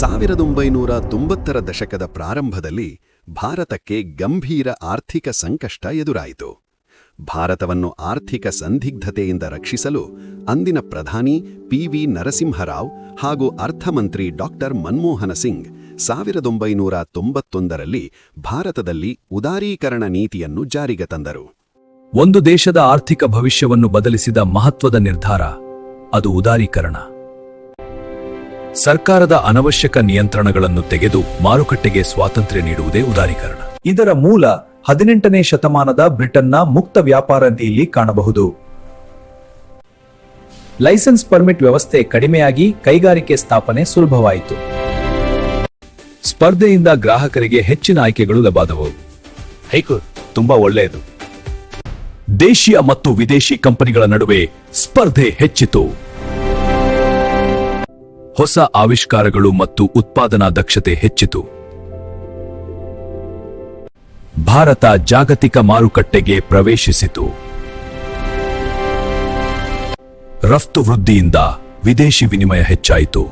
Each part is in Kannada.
1990ರ ದಶಕದ ಪ್ರಾರಂಭದಲ್ಲಿ ಭಾರತಕ್ಕೆ ಗಂಭೀರ ಆರ್ಥಿಕ ಸಂಕಷ್ಟ ಎದುರಾಯಿತು. ಭಾರತವನ್ನು ಆರ್ಥಿಕ ಸಂದಿಗ್ಧತೆಯಿಂದ ರಕ್ಷಿಸಲು ಅಂದಿನ ಪ್ರಧಾನಿ ಪಿ.ವಿ. ನರಸಿಂಹರಾವ್ ಹಾಗೂ ಅರ್ಥಮಂತ್ರಿ ಡಾಕ್ಟರ್ ಮನಮೋಹನ ಸಿಂಗ್ 1991ರಲ್ಲಿ ಭಾರತದಲ್ಲಿ ಉದಾರೀಕರಣ ನೀತಿಯನ್ನು ಜಾರಿಗೆ ತಂದರು. ಒಂದು ದೇಶದ ಆರ್ಥಿಕ ಭವಿಷ್ಯವನ್ನು ಬದಲಿಸಿದ ಮಹತ್ವದ ನಿರ್ಧಾರ ಅದು ಉದಾರೀಕರಣ. ಸರ್ಕಾರದ ಅನವಶ್ಯಕ ನಿಯಂತ್ರಣಗಳನ್ನು ತೆಗೆದು ಮಾರುಕಟ್ಟೆಗೆ ಸ್ವಾತಂತ್ರ್ಯ ನೀಡುವುದೇ ಉದಾರೀಕರಣ. ಇದರ ಮೂಲ 18ನೇ ಶತಮಾನದ ಬ್ರಿಟನ್ನ ಮುಕ್ತ ವ್ಯಾಪಾರ ನೀತಿಯಲ್ಲಿ ಕಾಣಬಹುದು. ಲೈಸೆನ್ಸ್ ಪರ್ಮಿಟ್ ವ್ಯವಸ್ಥೆ ಕಡಿಮೆಯಾಗಿ ಕೈಗಾರಿಕೆ ಸ್ಥಾಪನೆ ಸುಲಭವಾಯಿತು. ಸ್ಪರ್ಧೆಯಿಂದ ಗ್ರಾಹಕರಿಗೆ ಹೆಚ್ಚಿನ ಆಯ್ಕೆಗಳು ಲಭ್ಯವಾದವು. ತುಂಬಾ ಒಳ್ಳೆಯದು. ದೇಶೀಯ ಮತ್ತು ವಿದೇಶಿ ಕಂಪನಿಗಳ ನಡುವೆ ಸ್ಪರ್ಧೆ ಹೆಚ್ಚಿತು. ಹೊಸ ಆವಿಷ್ಕಾರಗಳು ಮತ್ತು ಉತ್ಪಾದನಾ ದಕ್ಷತೆ ಹೆಚ್ಚಿತು. ಭಾರತ ಜಾಗತಿಕ ಮಾರುಕಟ್ಟೆಗೆ ಪ್ರವೇಶಿಸಿತು. ರಫ್ತು ವೃದ್ಧಿಯಿಂದ ವಿದೇಶಿ ವಿನಿಮಯ ಹೆಚ್ಚಾಯಿತು.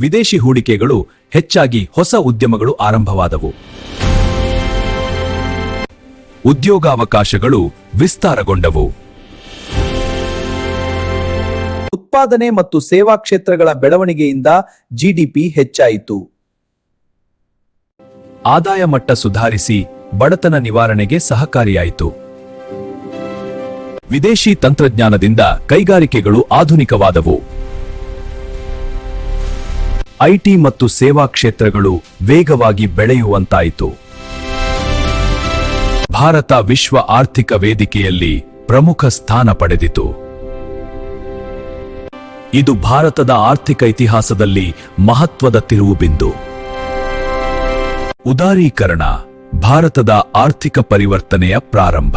ವಿದೇಶಿ ಹೂಡಿಕೆಗಳು ಹೆಚ್ಚಾಗಿ ಹೊಸ ಉದ್ಯಮಗಳು ಆರಂಭವಾದವು. ಉದ್ಯೋಗಾವಕಾಶಗಳು ವಿಸ್ತಾರಗೊಂಡವು. ಉತ್ಪಾದನೆ ಮತ್ತು ಸೇವಾ ಕ್ಷೇತ್ರಗಳ ಬೆಳವಣಿಗೆಯಿಂದ ಜಿಡಿಪಿ ಹೆಚ್ಚಾಯಿತು. ಆದಾಯ ಮಟ್ಟ ಸುಧಾರಿಸಿ ಬಡತನ ನಿವಾರಣೆಗೆ ಸಹಕಾರಿಯಾಯಿತು. ವಿದೇಶಿ ತಂತ್ರಜ್ಞಾನದಿಂದ ಕೈಗಾರಿಕೆಗಳು ಆಧುನಿಕವಾದವು. ಐಟಿ ಮತ್ತು ಸೇವಾ ಕ್ಷೇತ್ರಗಳು ವೇಗವಾಗಿ ಬೆಳೆಯುವಂತಾಯಿತು. ಭಾರತ ವಿಶ್ವ ಆರ್ಥಿಕ ವೇದಿಕೆಯಲ್ಲಿ ಪ್ರಮುಖ ಸ್ಥಾನ ಪಡೆದಿತು. ಇದು ಭಾರತದ ಆರ್ಥಿಕ ಇತಿಹಾಸದಲ್ಲಿ ಮಹತ್ವದ ತಿರುವುಬಿಂದು. ಉದಾರೀಕರಣ ಭಾರತದ ಆರ್ಥಿಕ ಪರಿವರ್ತನೆಯ ಪ್ರಾರಂಭ.